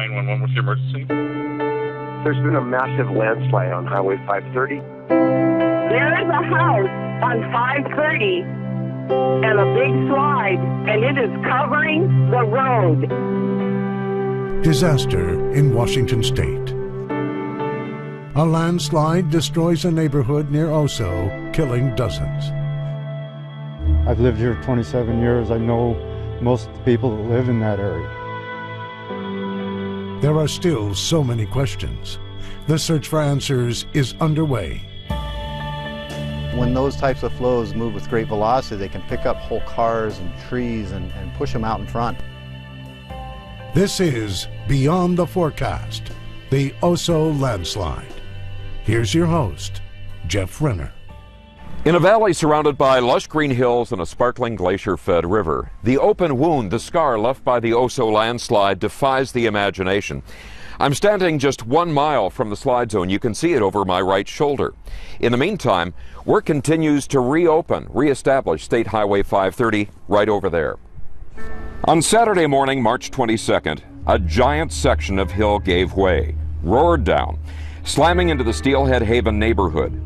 911, what's the emergency? There's been a massive landslide on Highway 530. There is a house on 530 and a big slide, and it is covering the road. Disaster in Washington State. A landslide destroys a neighborhood near Oso, killing dozens. I've lived here 27 years. I know most of the people that live in that area. There are still so many questions. The search for answers is underway. When those types of flows move with great velocity, they can pick up whole cars and trees and push them out in front. This is Beyond the Forecast, the Oso landslide. Here's your host, Jeff Renner. In a valley surrounded by lush green hills and a sparkling glacier-fed river, the open wound, the scar left by the Oso landslide, defies the imagination. I'm standing just 1 mile from the slide zone. You can see it over my right shoulder. In the meantime, work continues to reestablish State Highway 530 right over there. On Saturday morning, March 22nd, a giant section of hill gave way, roared down, slamming into the Steelhead Haven neighborhood.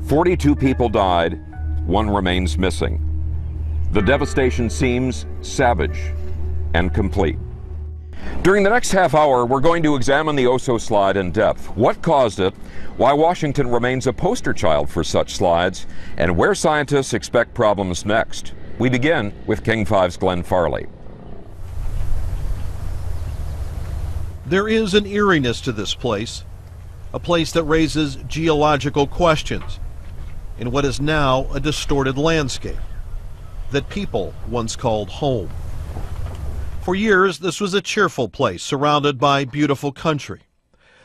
42 people died, 1 remains missing. The devastation seems savage and complete. During the next half hour, we're going to examine the Oso slide in depth. What caused it, why Washington remains a poster child for such slides, and where scientists expect problems next. We begin with King 5's Glenn Farley. There is an eeriness to this place, a place that raises geological questions in what is now a distorted landscape that people once called home. For years, this was a cheerful place surrounded by beautiful country.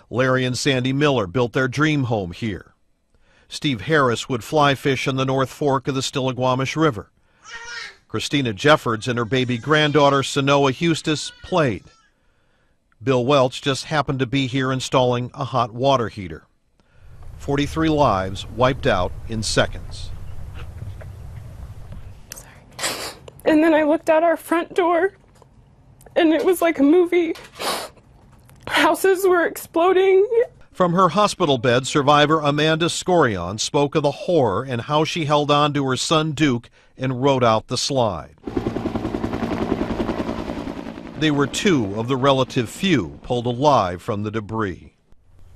Larry and Sandy Miller built their dream home here. Steve Harris would fly fish on the North Fork of the Stillaguamish River. Christina Jeffords and her baby granddaughter, Sanoa Eustis, played. Bill Welch just happened to be here installing a hot water heater. 43 lives wiped out in seconds. And then I looked out our front door, and it was like a movie. Houses were exploding. From her hospital bed, survivor Amanda Scorion spoke of the horror and how she held on to her son Duke and rode out the slide. They were 2 of the relative few pulled alive from the debris.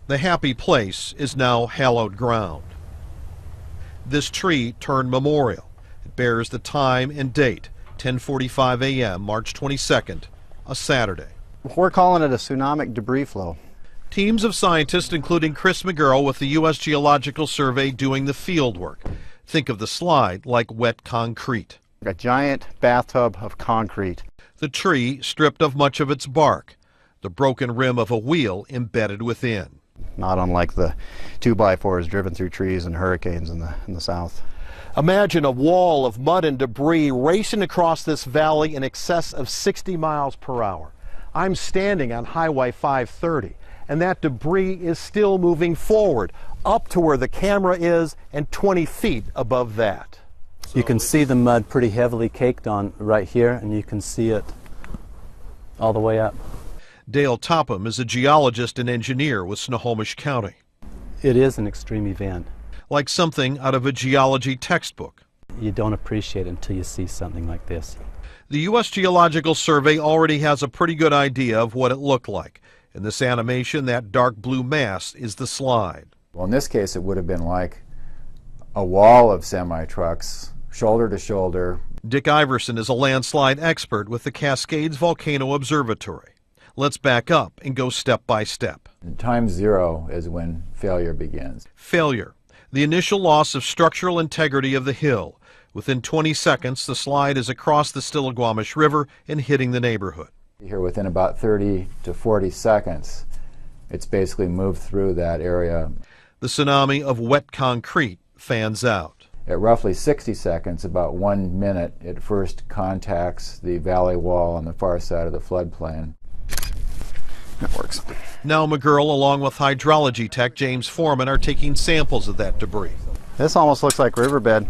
The happy place is now hallowed ground. This tree turned memorial. It bears the time and date, 10:45 a.m., March 22nd, a Saturday. We're calling it a tsunamic debris flow. Teams of scientists, including Chris McGurl with the U.S. Geological Survey, doing the field work. Think of the slide like wet concrete. A giant bathtub of concrete. The tree stripped of much of its bark, the broken rim of a wheel embedded within. Not unlike the 2x4s driven through trees and hurricanes in the south. Imagine a wall of mud and debris racing across this valley in excess of 60 miles per hour. I'm standing on Highway 530, and that debris is still moving forward, up to where the camera is and 20 feet above that. You can see the mud pretty heavily caked on right here, and you can see it all the way up. Dale Topham is a geologist and engineer with Snohomish County. It is an extreme event. Like something out of a geology textbook. You don't appreciate it until you see something like this. The U.S. Geological Survey already has a pretty good idea of what it looked like. In this animation, that dark blue mass is the slide. Well, in this case, it would have been like a wall of semi-trucks, shoulder to shoulder. Dick Iverson is a landslide expert with the Cascades Volcano Observatory. Let's back up and go step by step. Time 0 is when failure begins. Failure, the initial loss of structural integrity of the hill. Within 20 seconds, the slide is across the Stillaguamish River and hitting the neighborhood. Here, within about 30 to 40 seconds, it's basically moved through that area. The tsunami of wet concrete fans out. At roughly 60 seconds, about 1 minute, it first contacts the valley wall on the far side of the floodplain. That works. Now McGurl, along with hydrology tech James Foreman, are taking samples of that debris. This almost looks like riverbed.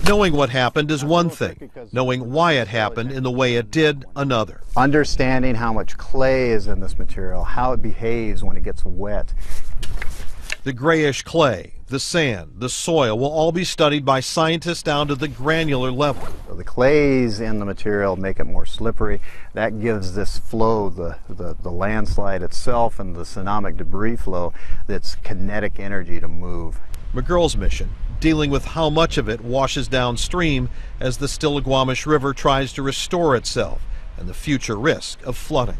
Knowing what happened is one thing. Knowing why it happened in the way it did, another. Understanding how much clay is in this material, how it behaves when it gets wet. The grayish clay, the sand, the soil will all be studied by scientists down to the granular level. So the clays in the material make it more slippery. That gives this flow, the landslide itself and the tsunomic debris flow, that's kinetic energy to move. McGurl's mission, dealing with how much of it washes downstream as the Stillaguamish River tries to restore itself and the future risk of flooding.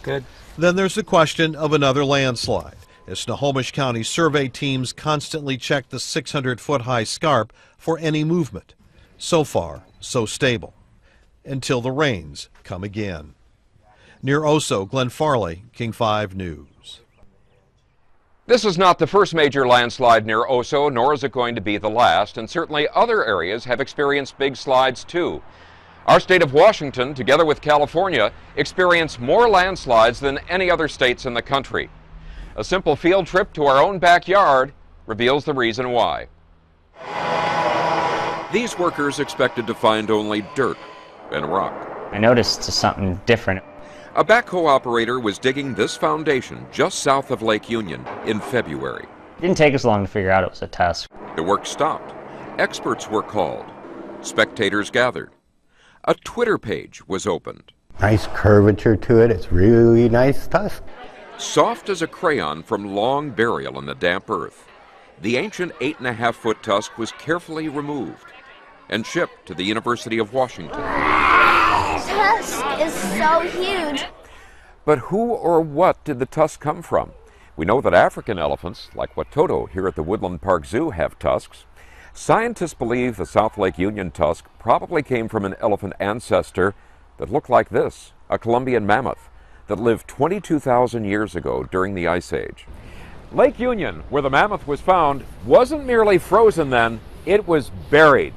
Good. Then there's the question of another landslide, as Snohomish County survey teams constantly check the 600-foot-high scarp for any movement. So far, so stable. Until the rains come again. Near Oso, Glenn Farley, King 5 News. This is not the first major landslide near Oso, nor is it going to be the last, and certainly other areas have experienced big slides too. Our state of Washington, together with California, experienced more landslides than any other states in the country. A simple field trip to our own backyard reveals the reason why. These workers expected to find only dirt and rock. I noticed something different. A backhoe operator was digging this foundation just south of Lake Union in February. It didn't take us long to figure out it was a test. The work stopped. Experts were called. Spectators gathered. A Twitter page was opened. Nice curvature to it. It's really nice tusk. Soft as a crayon from long burial in the damp earth, the ancient 8.5-foot tusk was carefully removed and shipped to the University of Washington. Tusk is so huge. But who or what did the tusk come from? We know that African elephants, like Watoto here at the Woodland Park Zoo, have tusks. Scientists believe the South Lake Union tusk probably came from an elephant ancestor that looked like this, a Columbian mammoth that lived 22,000 years ago during the Ice Age. Lake Union, where the mammoth was found, wasn't merely frozen then, it was buried.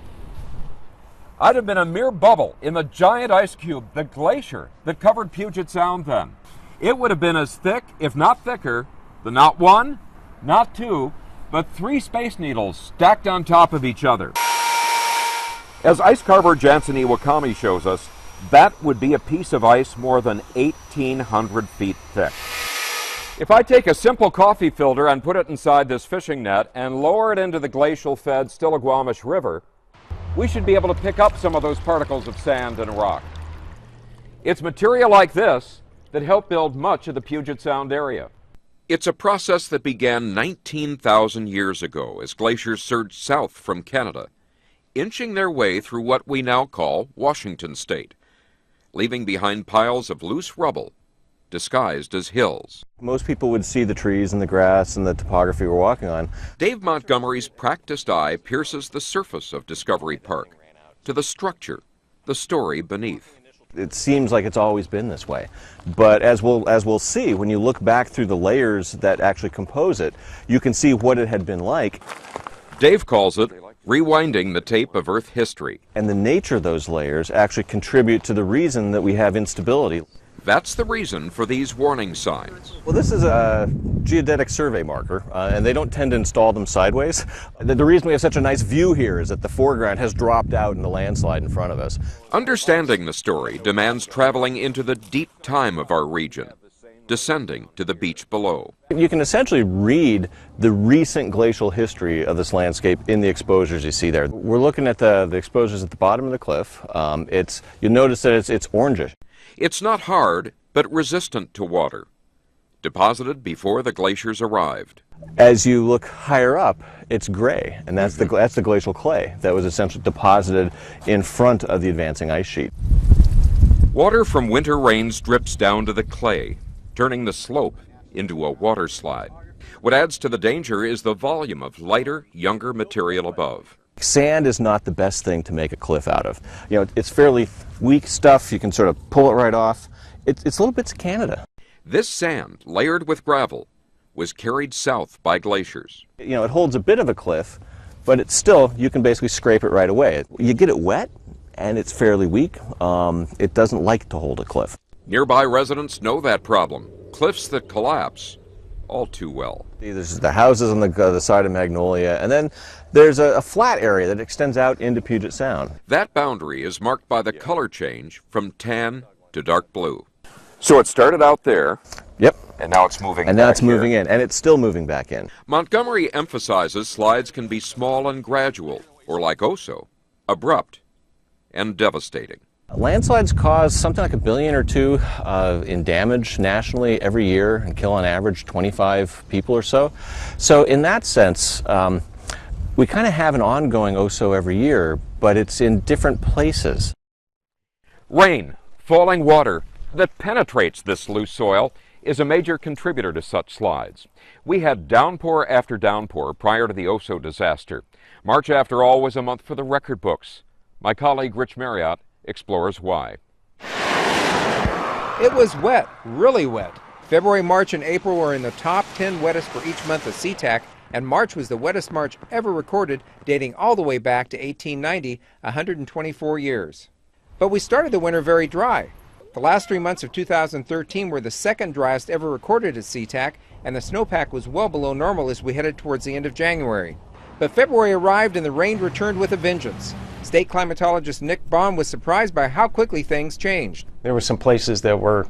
I'd have been a mere bubble in the giant ice cube, the glacier that covered Puget Sound then. It would have been as thick, if not thicker, than not one, not two, but 3 space needles stacked on top of each other. As ice carver Jansen Iwakami shows us, that would be a piece of ice more than 1,800 feet thick. If I take a simple coffee filter and put it inside this fishing net and lower it into the glacial-fed Stillaguamish River, we should be able to pick up some of those particles of sand and rock. It's material like this that helped build much of the Puget Sound area. It's a process that began 19,000 years ago as glaciers surged south from Canada, inching their way through what we now call Washington State, leaving behind piles of loose rubble disguised as hills. Most people would see the trees and the grass and the topography we're walking on. Dave Montgomery's practiced eye pierces the surface of Discovery Park to the structure, the story beneath. It seems like it's always been this way, but as we'll see, when you look back through the layers that actually compose it, you can see what it had been like. Dave calls it rewinding the tape of Earth history. And the nature of those layers actually contribute to the reason that we have instability. That's the reason for these warning signs. Well, this is a geodetic survey marker, and they don't tend to install them sideways. The reason we have such a nice view here is that the foreground has dropped out in the landslide in front of us. Understanding the story demands traveling into the deep time of our region, descending to the beach below. You can essentially read the recent glacial history of this landscape in the exposures you see there. We're looking at the exposures at the bottom of the cliff. You'll notice that it's orangish. It's not hard, but resistant to water, deposited before the glaciers arrived. As you look higher up, it's gray, and that's the glacial clay that was essentially deposited in front of the advancing ice sheet. Water from winter rains drips down to the clay, turning the slope into a water slide. What adds to the danger is the volume of lighter, younger material above. Sand is not the best thing to make a cliff out of. You know, it's fairly weak stuff. You can sort of pull it right off. It's little bits of Canada. This sand, layered with gravel, was carried south by glaciers. You know, it holds a bit of a cliff, but it's still, you can basically scrape it right away. You get it wet, and it's fairly weak. It doesn't like to hold a cliff. Nearby residents know that problem. Cliffs that collapse all too well. There's the houses on the side of Magnolia, and then there's a flat area that extends out into Puget Sound. That boundary is marked by the color change from tan to dark blue. So it started out there. Yep. And now it's moving And now it's moving in, and it's still moving back in. Montgomery emphasizes slides can be small and gradual, or like Oso, abrupt and devastating. Landslides cause something like $1 billion or $2 billion in damage nationally every year and kill on average 25 people or so. So in that sense, we kind of have an ongoing Oso every year, but it's in different places. Rain, falling water that penetrates this loose soil is a major contributor to such slides. We had downpour after downpour prior to the Oso disaster. March, after all, was a month for the record books. My colleague Rich Marriott explores why. It was wet, really wet. February, March, and April were in the top 10 wettest for each month of SeaTac, and March was the wettest March ever recorded, dating all the way back to 1890, 124 years. But we started the winter very dry. The last 3 months of 2013 were the second driest ever recorded at SeaTac, and the snowpack was well below normal as we headed towards the end of January. But February arrived and the rain returned with a vengeance. State climatologist Nick Baum was surprised by how quickly things changed. There were some places that were,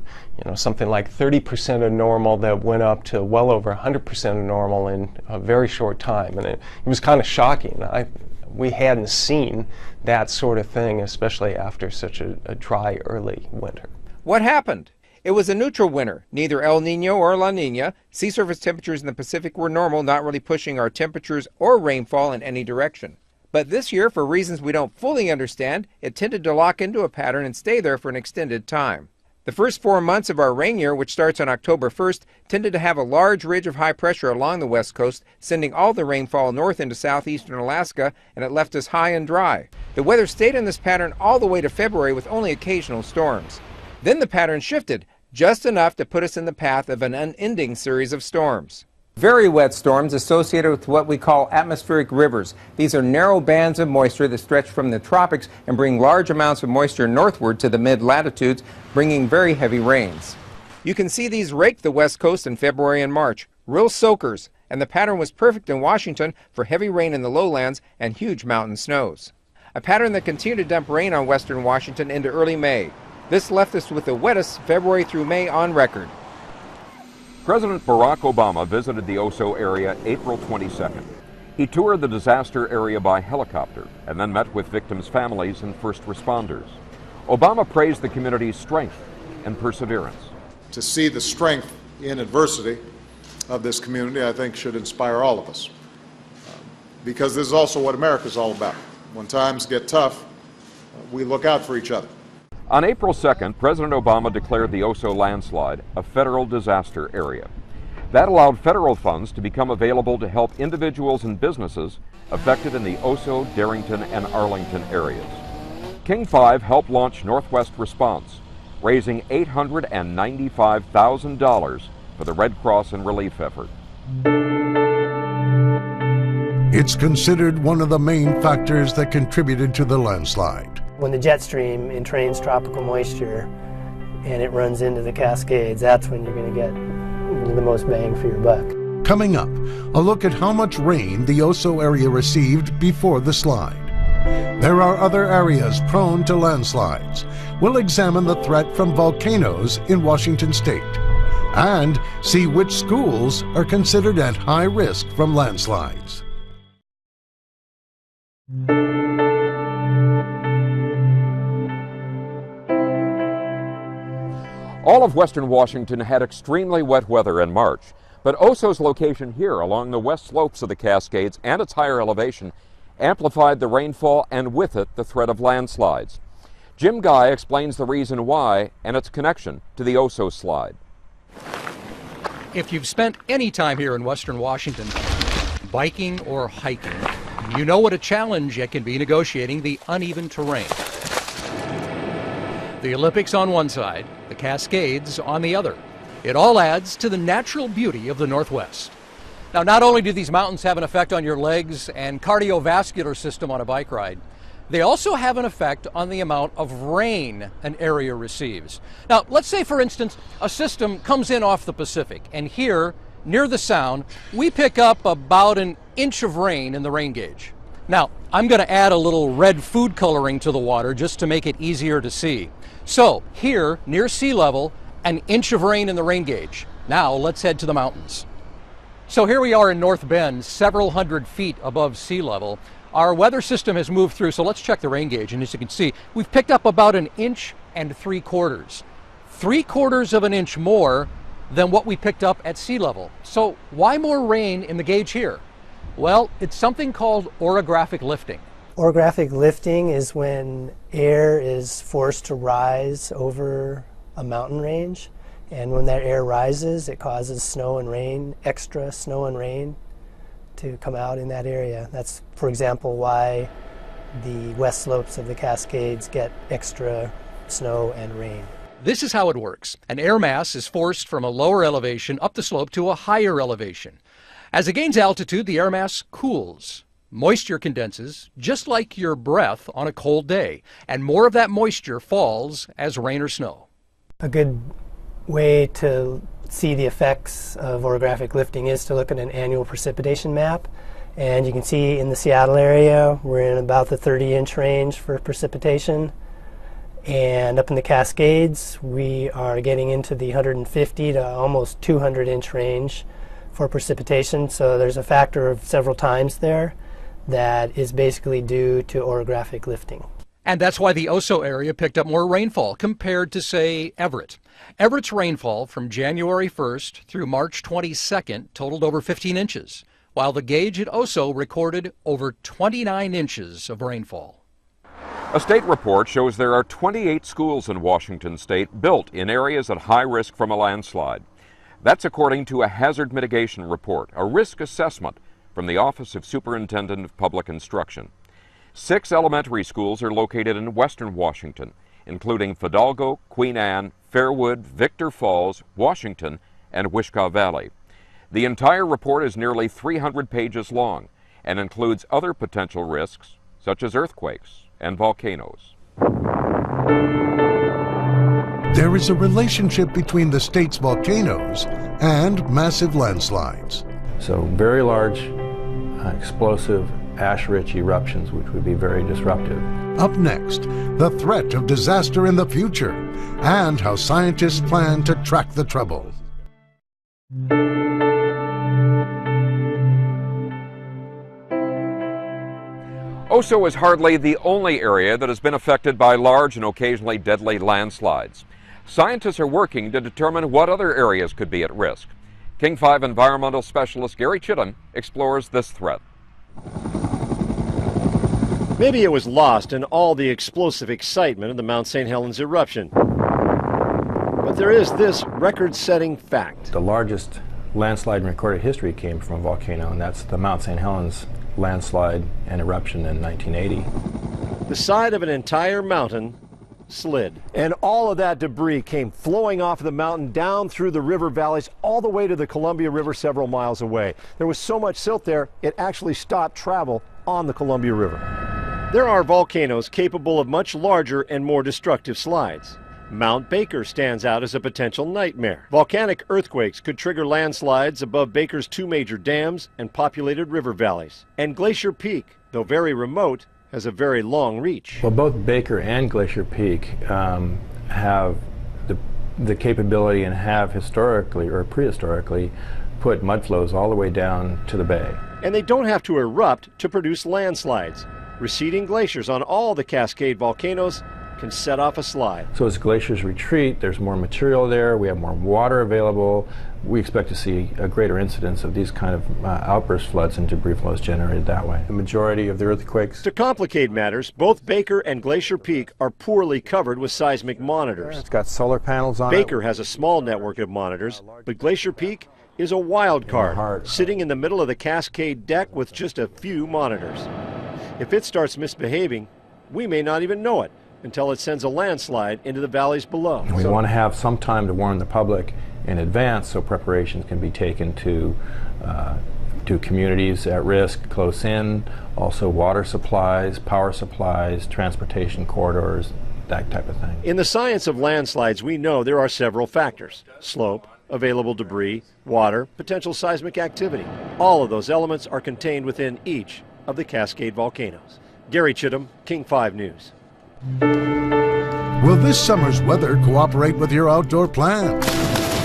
something like 30% of normal that went up to well over 100% of normal in a very short time. And it was kind of shocking. We hadn't seen that sort of thing, especially after such a dry early winter. What happened? It was a neutral winter, neither El Nino or La Nina. Sea surface temperatures in the Pacific were normal, not really pushing our temperatures or rainfall in any direction. But this year, for reasons we don't fully understand, it tended to lock into a pattern and stay there for an extended time. The first 4 months of our rain year, which starts on October 1st, tended to have a large ridge of high pressure along the west coast, sending all the rainfall north into southeastern Alaska, and it left us high and dry. The weather stayed in this pattern all the way to February with only occasional storms. Then the pattern shifted, just enough to put us in the path of an unending series of storms. Very wet storms associated with what we call atmospheric rivers. These are narrow bands of moisture that stretch from the tropics and bring large amounts of moisture northward to the mid-latitudes, bringing very heavy rains. You can see these rake the west coast in February and March, real soakers, and the pattern was perfect in Washington for heavy rain in the lowlands and huge mountain snows. A pattern that continued to dump rain on western Washington into early May. This left us with the wettest February through May on record. President Barack Obama visited the Oso area April 22nd. He toured the disaster area by helicopter and then met with victims' families and first responders. Obama praised the community's strength and perseverance. To see the strength in adversity of this community, I think, should inspire all of us. Because this is also what America's all about. When times get tough, we look out for each other. On April 2nd, President Obama declared the Oso landslide a federal disaster area. That allowed federal funds to become available to help individuals and businesses affected in the Oso, Darrington, and Arlington areas. King 5 helped launch Northwest Response, raising $895,000 for the Red Cross and relief effort. It's considered one of the main factors that contributed to the landslide. When the jet stream entrains tropical moisture and it runs into the Cascades, that's when you're going to get the most bang for your buck. Coming up, a look at how much rain the Oso area received before the slide. There are other areas prone to landslides. We'll examine the threat from volcanoes in Washington state and see which schools are considered at high risk from landslides. All of western Washington had extremely wet weather in March, but Oso's location here along the west slopes of the Cascades and its higher elevation amplified the rainfall and with it the threat of landslides. Jim Guy explains the reason why and its connection to the Oso slide. If you've spent any time here in western Washington, biking or hiking, you know what a challenge it can be negotiating the uneven terrain. The Olympics on one side, the Cascades on the other. It all adds to the natural beauty of the Northwest. Now, not only do these mountains have an effect on your legs and cardiovascular system on a bike ride, they also have an effect on the amount of rain an area receives. Now, let's say, for instance, a system comes in off the Pacific, and here near the sound, we pick up about an inch of rain in the rain gauge. Now, I'm going to add a little red food coloring to the water just to make it easier to see. So, here, near sea level, an inch of rain in the rain gauge. Now, let's head to the mountains. So here we are in North Bend, several hundred feet above sea level. Our weather system has moved through, so let's check the rain gauge. And as you can see, we've picked up about an inch and 3/4. 3/4 of an inch more than what we picked up at sea level. So why more rain in the gauge here? Well, it's something called orographic lifting. Orographic lifting is when air is forced to rise over a mountain range. And when that air rises, it causes snow and rain, extra snow and rain, to come out in that area. That's, for example, why the west slopes of the Cascades get extra snow and rain. This is how it works. An air mass is forced from a lower elevation up the slope to a higher elevation. As it gains altitude, the air mass cools. Moisture condenses, just like your breath on a cold day, and more of that moisture falls as rain or snow. A good way to see the effects of orographic lifting is to look at an annual precipitation map. And you can see in the Seattle area, we're in about the 30-inch range for precipitation. And up in the Cascades, we are getting into the 150 to almost 200-inch range for precipitation. So there's a factor of several times there that is basically due to orographic lifting. And that's why the Oso area picked up more rainfall compared to, say, Everett. Everett's rainfall from January 1st through March 22nd totaled over 15 inches, while the gauge at Oso recorded over 29 inches of rainfall. A state report shows there are 28 schools in Washington state built in areas at high risk from a landslide. That's according to a hazard mitigation report, a risk assessment from the Office of Superintendent of Public Instruction. 6 elementary schools are located in western Washington, including Fidalgo, Queen Anne, Fairwood, Victor Falls, Washington, and Wishkah Valley. The entire report is nearly 300 pages long and includes other potential risks, such as earthquakes and volcanoes. There is a relationship between the state's volcanoes and massive landslides. So very large, explosive, ash-rich eruptions, which would be very disruptive. Up next, the threat of disaster in the future and how scientists plan to track the trouble. Oso is hardly the only area that has been affected by large and occasionally deadly landslides. Scientists are working to determine what other areas could be at risk. King 5 environmental specialist Gary Chittum explores this threat. Maybe it was lost in all the explosive excitement of the Mount St. Helens eruption. But there is this record-setting fact. The largest landslide in recorded history came from a volcano, and that's the Mount St. Helens landslide and eruption in 1980. The side of an entire mountain slid. And all of that debris came flowing off the mountain down through the river valleys all the way to the Columbia River several miles away. There was so much silt there, it actually stopped travel on the Columbia River. There are volcanoes capable of much larger and more destructive slides. Mount Baker stands out as a potential nightmare. Volcanic earthquakes could trigger landslides above Baker's 2 major dams and populated river valleys. And Glacier Peak, though very remote, has a very long reach. Well, both Baker and Glacier Peak have the capability and have historically or prehistorically put mud flows all the way down to the bay. And they don't have to erupt to produce landslides. Receding glaciers on all the Cascade volcanoes can set off a slide. So as glaciers retreat, there's more material there, we have more water available. We expect to see a greater incidence of these kind of outburst floods and debris flows generated that way. The majority of the earthquakes. To complicate matters, both Baker and Glacier Peak are poorly covered with seismic monitors. It's got solar panels on Baker has a small network of monitors, but Glacier Peak is a wild card, sitting in the middle of the Cascade deck with just a few monitors. If it starts misbehaving, we may not even know it until it sends a landslide into the valleys below. We want to have some time to warn the public in advance so preparations can be taken to communities at risk close in, also water supplies, power supplies, transportation corridors, that type of thing. In the science of landslides, we know there are several factors: slope, available debris, water, potential seismic activity. All of those elements are contained within each of the Cascade volcanoes. Gary Chittum, King 5 News. Will this summer's weather cooperate with your outdoor plans?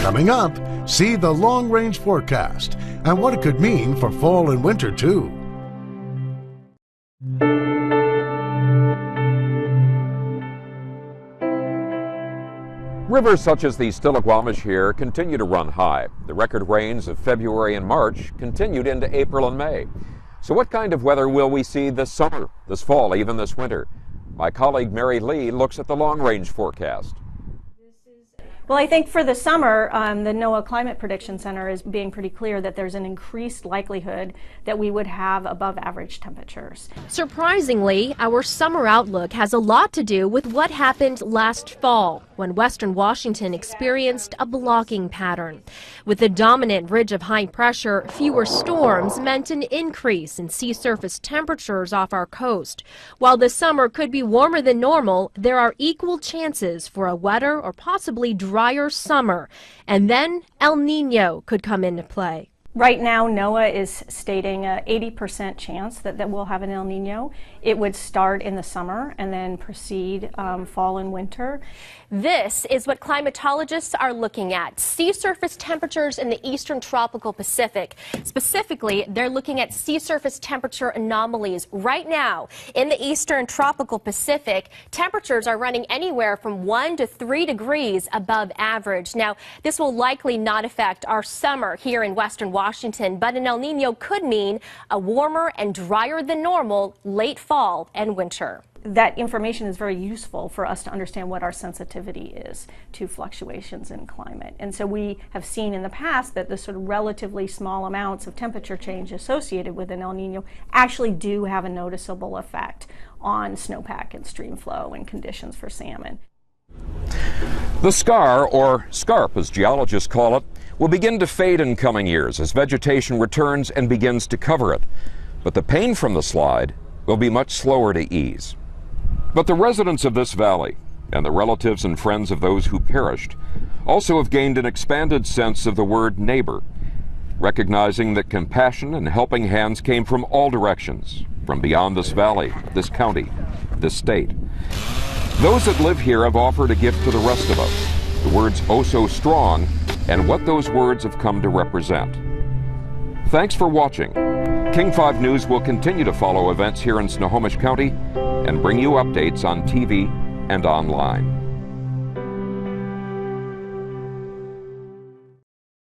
Coming up, see the long-range forecast and what it could mean for fall and winter, too. Rivers such as the Stillaguamish here continue to run high. The record rains of February and March continued into April and May. So what kind of weather will we see this summer, this fall, even this winter? My colleague Mary Lee looks at the long-range forecast. Well, I think for the summer, the NOAA Climate Prediction Center is being pretty clear that there's an increased likelihood that we would have above average temperatures. Surprisingly, our summer outlook has a lot to do with what happened last fall when Western Washington experienced a blocking pattern. With the dominant ridge of high pressure, fewer storms meant an increase in sea surface temperatures off our coast. While the summer could be warmer than normal, there are equal chances for a wetter or possibly drier summer, and then El Nino could come into play. Right now, NOAA is stating an 80% chance that we'll have an El Nino. It would start in the summer and then proceed fall and winter. This is what climatologists are looking at: sea surface temperatures in the eastern tropical Pacific. Specifically, they're looking at sea surface temperature anomalies. Right now, in the eastern tropical Pacific, temperatures are running anywhere from 1 to 3 degrees above average. Now, this will likely not affect our summer here in Western Washington, but an El Nino could mean a warmer and drier than normal late fall and winter. That information is very useful for us to understand what our sensitivity is to fluctuations in climate. And so we have seen in the past that the sort of relatively small amounts of temperature change associated with an El Nino actually do have a noticeable effect on snowpack and stream flow and conditions for salmon. The scar, or scarp as geologists call it, will begin to fade in coming years as vegetation returns and begins to cover it. But the pain from the slide will be much slower to ease. But the residents of this valley, and the relatives and friends of those who perished, also have gained an expanded sense of the word neighbor, recognizing that compassion and helping hands came from all directions, from beyond this valley, this county, this state. Those that live here have offered a gift to the rest of us, the words "oh so strong," and what those words have come to represent. Thanks for watching. King 5 News will continue to follow events here in Snohomish County and bring you updates on TV and online.